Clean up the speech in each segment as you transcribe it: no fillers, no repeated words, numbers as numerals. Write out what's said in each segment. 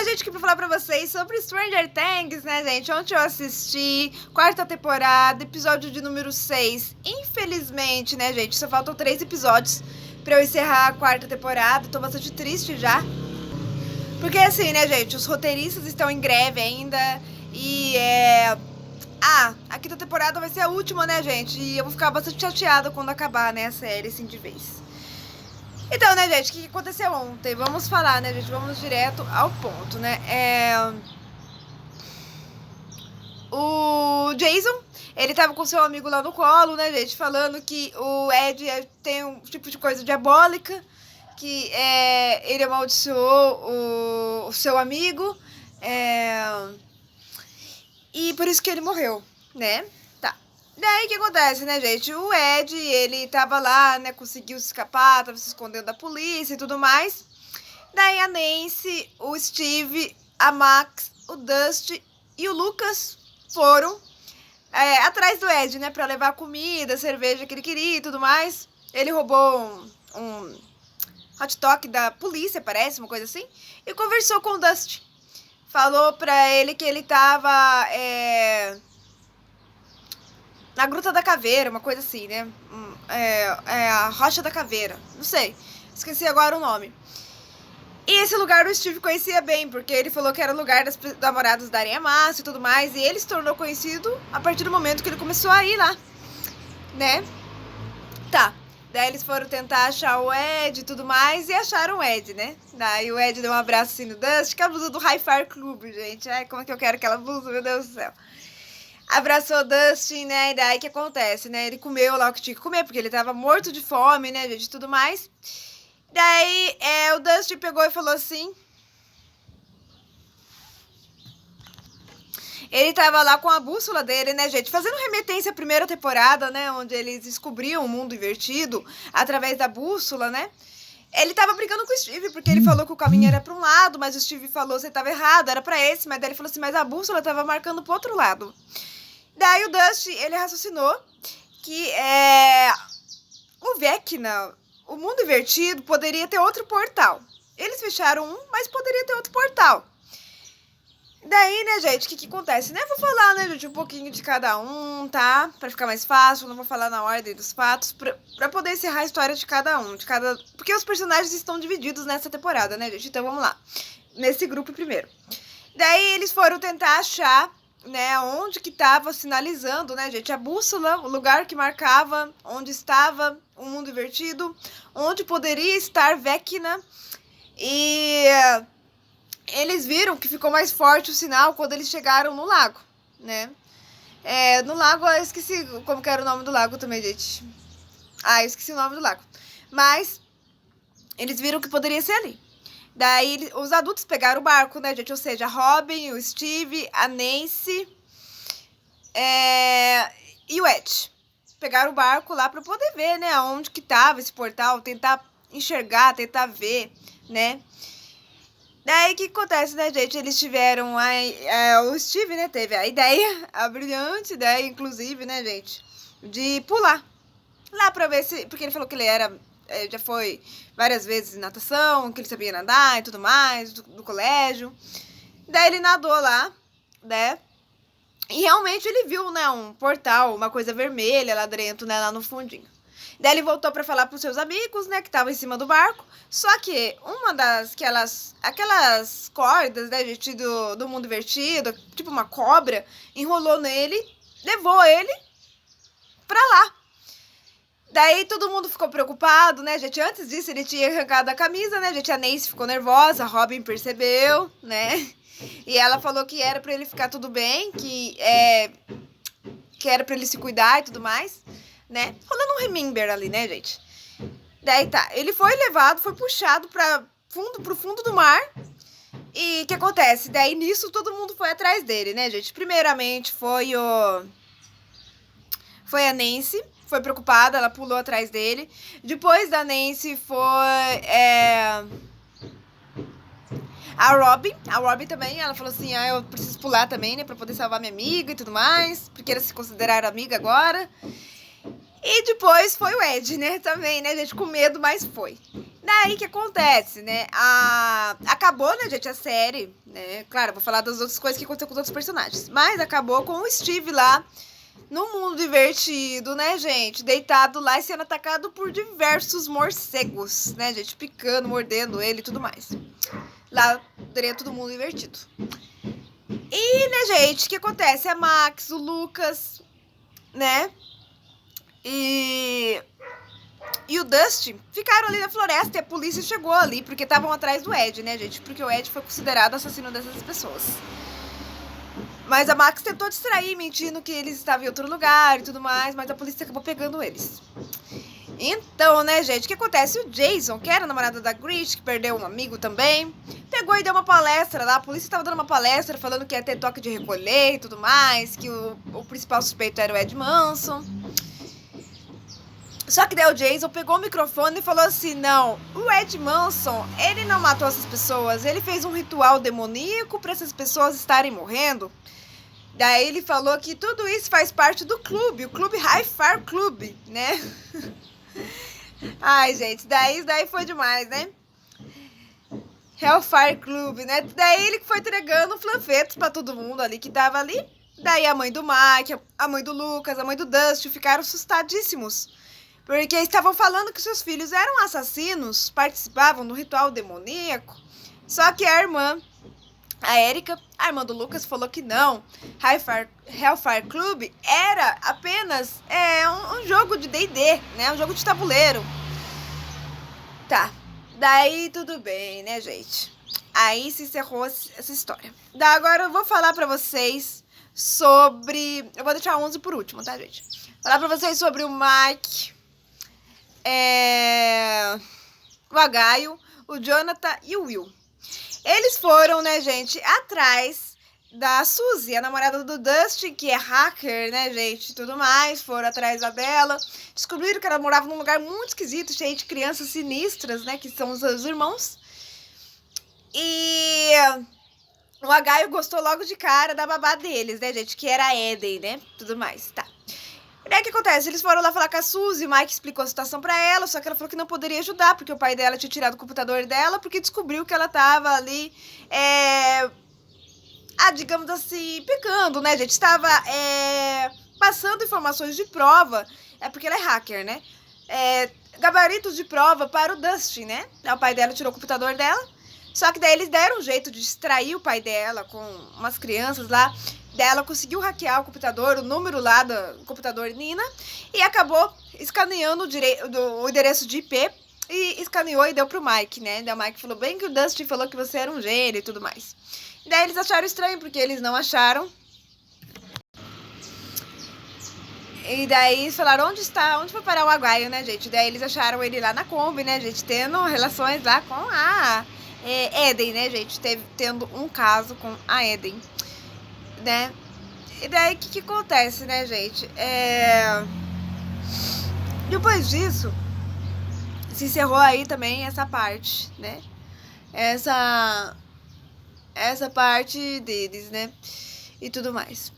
gente, aqui pra falar pra vocês sobre Stranger Things, né, gente? Ontem eu assisti, quarta temporada, episódio de número 6. Infelizmente, né, gente, só faltam 3 episódios pra eu encerrar a quarta temporada. Tô bastante triste já. Porque assim, né, gente, os roteiristas estão em greve ainda e a quinta temporada vai ser a última, né, gente? E eu vou ficar bastante chateada quando acabar, né, a série, assim, de vez. Então, né, gente, o que aconteceu ontem? Vamos falar, né, gente? Vamos direto ao ponto, né? O Jason, ele tava com seu amigo lá no colo, né, gente? Falando que o Ed tem um tipo de coisa diabólica, que ele amaldiçoou o seu amigo, e por isso que ele morreu, né? Tá. Daí o que acontece, né, gente? O Ed, ele tava lá, né, conseguiu escapar, tava se escondendo da polícia e tudo mais. Daí a Nancy, o Steve, a Max, o Dusty e o Lucas foram atrás do Ed, né, pra levar comida, cerveja que ele queria e tudo mais. Ele roubou um hot dog da polícia, parece, uma coisa assim, e conversou com o Dusty. Falou pra ele que ele tava na Gruta da Caveira, uma coisa assim, né? A Rocha da Caveira, não sei, esqueci agora o nome. E esse lugar o Steve conhecia bem, porque ele falou que era o lugar das namoradas darem a massa e tudo mais, e ele se tornou conhecido a partir do momento que ele começou a ir lá, né? Tá. Daí eles foram tentar achar o Ed e tudo mais, e acharam o Ed, né? Daí o Ed deu um abraço assim no Dusty, que é a blusa do Hi-Fi Club, gente. Ai, como é que eu quero aquela blusa, meu Deus do céu. Abraçou o Dusty, né? E daí o que acontece, né? Ele comeu lá o que tinha que comer, porque ele tava morto de fome, né, gente, e tudo mais. Daí o Dusty pegou e falou assim... Ele tava lá com a bússola dele, né, gente? Fazendo remetência à primeira temporada, né? Onde eles descobriam o mundo invertido através da bússola, né? Ele tava brigando com o Steve, porque ele falou que o caminho era pra um lado, mas o Steve falou que você tava errado, era pra esse. Mas daí ele falou assim, mas a bússola tava marcando pro outro lado. Daí o Dusty, ele raciocinou que o Vecna, o mundo invertido, poderia ter outro portal. Eles fecharam um, mas poderia ter outro portal. Daí, né, gente, o que acontece? Né? Vou falar, né, gente, um pouquinho de cada um, tá? Pra ficar mais fácil, não vou falar na ordem dos fatos, pra poder encerrar a história de cada um, Porque os personagens estão divididos nessa temporada, né, gente? Então, vamos lá. Nesse grupo primeiro. Daí, eles foram tentar achar, né, onde que tava sinalizando, né, gente? A bússola, o lugar que marcava onde estava o mundo invertido, onde poderia estar Vecna. E... eles viram que ficou mais forte o sinal quando eles chegaram no lago, né? No lago, eu esqueci como que era o nome do lago também, gente. Eu esqueci o nome do lago. Mas eles viram que poderia ser ali. Daí os adultos pegaram o barco, né, gente? Ou seja, a Robin, o Steve, a Nancy e o Ed. Pegaram o barco lá pra poder ver, né, aonde que tava esse portal, tentar enxergar, tentar ver, né? Daí, o que acontece, né, gente? Eles tiveram o Steve, né, teve a ideia, a brilhante ideia, inclusive, né, gente, de pular lá pra ver se... Porque ele falou que ele já foi várias vezes em natação, que ele sabia nadar e tudo mais, do colégio. Daí ele nadou lá, né, e realmente ele viu, né, um portal, uma coisa vermelha lá dentro, né, lá no fundinho. Daí ele voltou pra falar pros seus amigos, né, que estavam em cima do barco. Só que uma aquelas cordas, né, gente, do mundo invertido, tipo uma cobra, enrolou nele, levou ele pra lá. Daí todo mundo ficou preocupado, né, gente? Antes disso ele tinha arrancado a camisa, né, gente? A Nancy ficou nervosa, a Robin percebeu, né? E ela falou que era pra ele ficar tudo bem, que era pra ele se cuidar e tudo mais, né? Rolando um remember ali, né, gente? Daí tá, ele foi levado, foi puxado pro fundo do mar. E o que acontece? Daí nisso todo mundo foi atrás dele, né, gente? Primeiramente foi a Nancy, foi preocupada, ela pulou atrás dele. Depois da Nancy foi a Robin também, ela falou assim, eu preciso pular também, né, pra poder salvar minha amiga e tudo mais, porque eles se consideraram amiga agora. E depois foi o Ed, né, também, né, gente, com medo, mas foi. Daí que acontece, né? Acabou, né, gente, a série, né? Claro, vou falar das outras coisas que aconteceu com os outros personagens. Mas acabou com o Steve lá no mundo divertido, né, gente? Deitado lá e sendo atacado por diversos morcegos, né, gente? Picando, mordendo ele e tudo mais. Lá dentro do mundo divertido. E, né, gente, o que acontece? A Max, o Lucas, né? E o Dustin ficaram ali na floresta e a polícia chegou ali porque estavam atrás do Ed, né, gente? Porque o Ed foi considerado assassino dessas pessoas. Mas a Max tentou distrair, mentindo que eles estavam em outro lugar e tudo mais, mas a polícia acabou pegando eles. Então, né, gente, o que acontece? O Jason, que era namorado da Grit, que perdeu um amigo também, pegou e deu uma palestra lá. A polícia estava dando uma palestra falando que ia ter toque de recolher e tudo mais, que o principal suspeito era o Ed Manson. Só que daí o Jason pegou o microfone e falou assim, não, o Ed Manson, ele não matou essas pessoas, ele fez um ritual demoníaco para essas pessoas estarem morrendo. Daí ele falou que tudo isso faz parte do clube, o clube Hi-Fi Club, né? Ai, gente, daí foi demais, né? Hellfire Club, né? Daí ele foi entregando flanfetos pra todo mundo ali que tava ali. Daí a mãe do Mike, a mãe do Lucas, a mãe do Dustin ficaram assustadíssimos. Porque estavam falando que seus filhos eram assassinos, participavam do ritual demoníaco. Só que a irmã, a Erika, a irmã do Lucas, falou que não. Hellfire Club era apenas um jogo de D&D, né? Um jogo de tabuleiro. Tá, daí tudo bem, né, gente? Aí se encerrou essa história. Agora eu vou falar pra vocês sobre... Eu vou deixar a 11 por último, tá, gente? Falar pra vocês sobre o Mike, o Agaio, o Jonathan e o Will. Eles foram, né, gente, atrás da Suzy, a namorada do Dustin, que é hacker, né, gente, e tudo mais. Foram atrás dela, descobriram que ela morava num lugar muito esquisito, cheio de crianças sinistras, né, que são os seus irmãos. E o Agaio gostou logo de cara da babá deles, né, gente, que era a Eden, né, tudo mais, tá. E daí o que acontece? Eles foram lá falar com a Suzy, o Mike explicou a situação pra ela, só que ela falou que não poderia ajudar, porque o pai dela tinha tirado o computador dela, porque descobriu que ela tava ali, digamos assim, pecando, né, gente? Estava passando informações de prova, porque ela é hacker, né? Gabaritos de prova para o Dustin, né? O pai dela tirou o computador dela, só que daí eles deram um jeito de distrair o pai dela com umas crianças lá. Daí ela conseguiu hackear o computador, o número lá do computador Nina, e acabou escaneando o endereço de IP e escaneou e deu pro Mike, né? Daí o Mike falou bem que o Dustin falou que você era um gênio e tudo mais. Daí eles acharam estranho, porque eles não acharam. E daí eles falaram, onde foi parar o Agaio, né, gente? Daí eles acharam ele lá na Kombi, né, gente? Tendo relações lá com a Eden, né, gente? Tendo um caso com a Eden, né? E daí o que acontece, né, gente? Depois disso, se encerrou aí também essa parte, né? Essa parte deles, né? E tudo mais.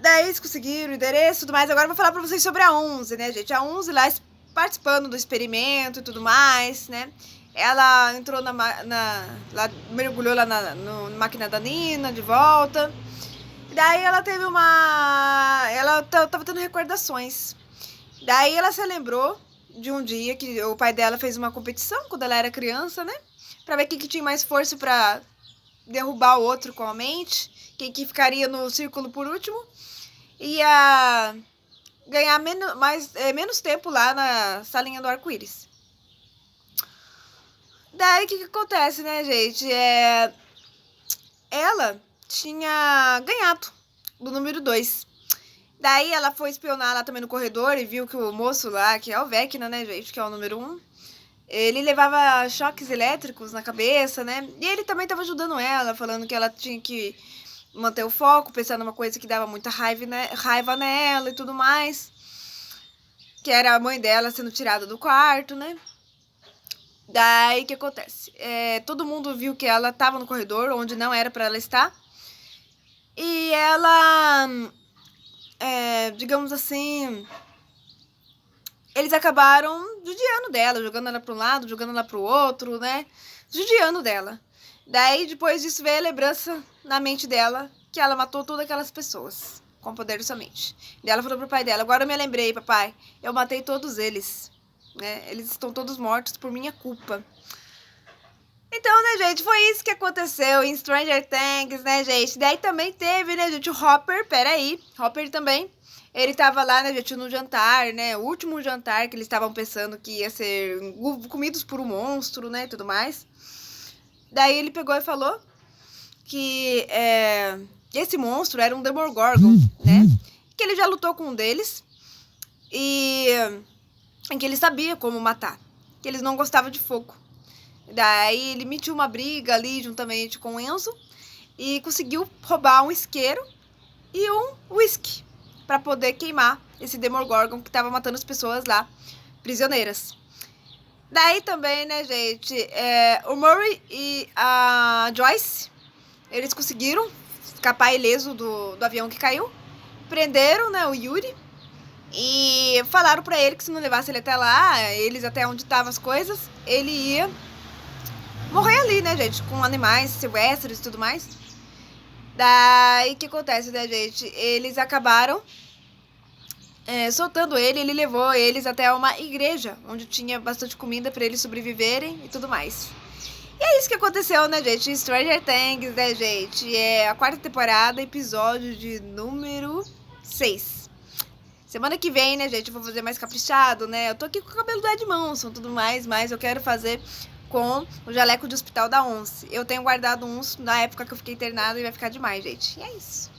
Daí eles conseguiram o endereço e tudo mais. Agora eu vou falar pra vocês sobre a 11, né, gente? A 11 lá participando do experimento e tudo mais, né? Ela entrou lá mergulhou lá na máquina da Nina de volta. Daí ela teve ela tava tendo recordações. Daí ela se lembrou de um dia que o pai dela fez uma competição quando ela era criança, né? Pra ver quem que tinha mais força pra derrubar o outro com a mente. Quem que ficaria no círculo por último. Ia ganhar menos tempo lá na salinha do arco-íris. Daí o que acontece, né, gente? Ela tinha ganhado do número 2. Daí ela foi espionar lá também no corredor e viu que o moço lá, que é o Vecna, né, gente, que é o número 1, ele levava choques elétricos na cabeça, né? E ele também tava ajudando ela, falando que ela tinha que manter o foco, pensando numa coisa que dava muita raiva nela e tudo mais. Que era a mãe dela sendo tirada do quarto, né? Daí o que acontece? Todo mundo viu que ela tava no corredor, onde não era pra ela estar. E ela, digamos assim, eles acabaram judiando dela, jogando ela para um lado, jogando ela para o outro, né? Judiando dela. Daí, depois disso, veio a lembrança na mente dela que ela matou todas aquelas pessoas com o poder da sua mente. Daí ela falou pro pai dela: agora eu me lembrei, papai, eu matei todos eles, né? Eles estão todos mortos por minha culpa. Então, né, gente, foi isso que aconteceu em Stranger Things, né, gente? Daí também teve, né, gente, o Hopper, Hopper também, ele tava lá, né, gente, no jantar, né, o último jantar que eles estavam pensando que ia ser comidos por um monstro, né, e tudo mais. Daí ele pegou e falou que esse monstro era um Demogorgon, né, que ele já lutou com um deles e que ele sabia como matar, que eles não gostavam de fogo. Daí ele metiu uma briga ali juntamente com o Enzo e conseguiu roubar um isqueiro e um whisky para poder queimar esse Demogorgon que estava matando as pessoas lá, prisioneiras. Daí também, né, gente, o Murray e a Joyce, eles conseguiram escapar ileso do avião que caiu, prenderam, né, o Yuri e falaram para ele que se não levasse ele até lá, eles até onde estavam as coisas, ele ia morrer ali, né, gente, com animais silvestres e tudo mais. Daí, o que acontece, né, gente? Eles acabaram soltando ele levou eles até uma igreja, onde tinha bastante comida pra eles sobreviverem e tudo mais. E é isso que aconteceu, né, gente? Stranger Things, né, gente? É a 4ª temporada, episódio de número 6. Semana que vem, né, gente, eu vou fazer mais caprichado, né? Eu tô aqui com o cabelo do Ed Manson e tudo mais, mas eu quero fazer com o jaleco de hospital da Once. Eu tenho guardado uns na época que eu fiquei internada e vai ficar demais, gente. E é isso.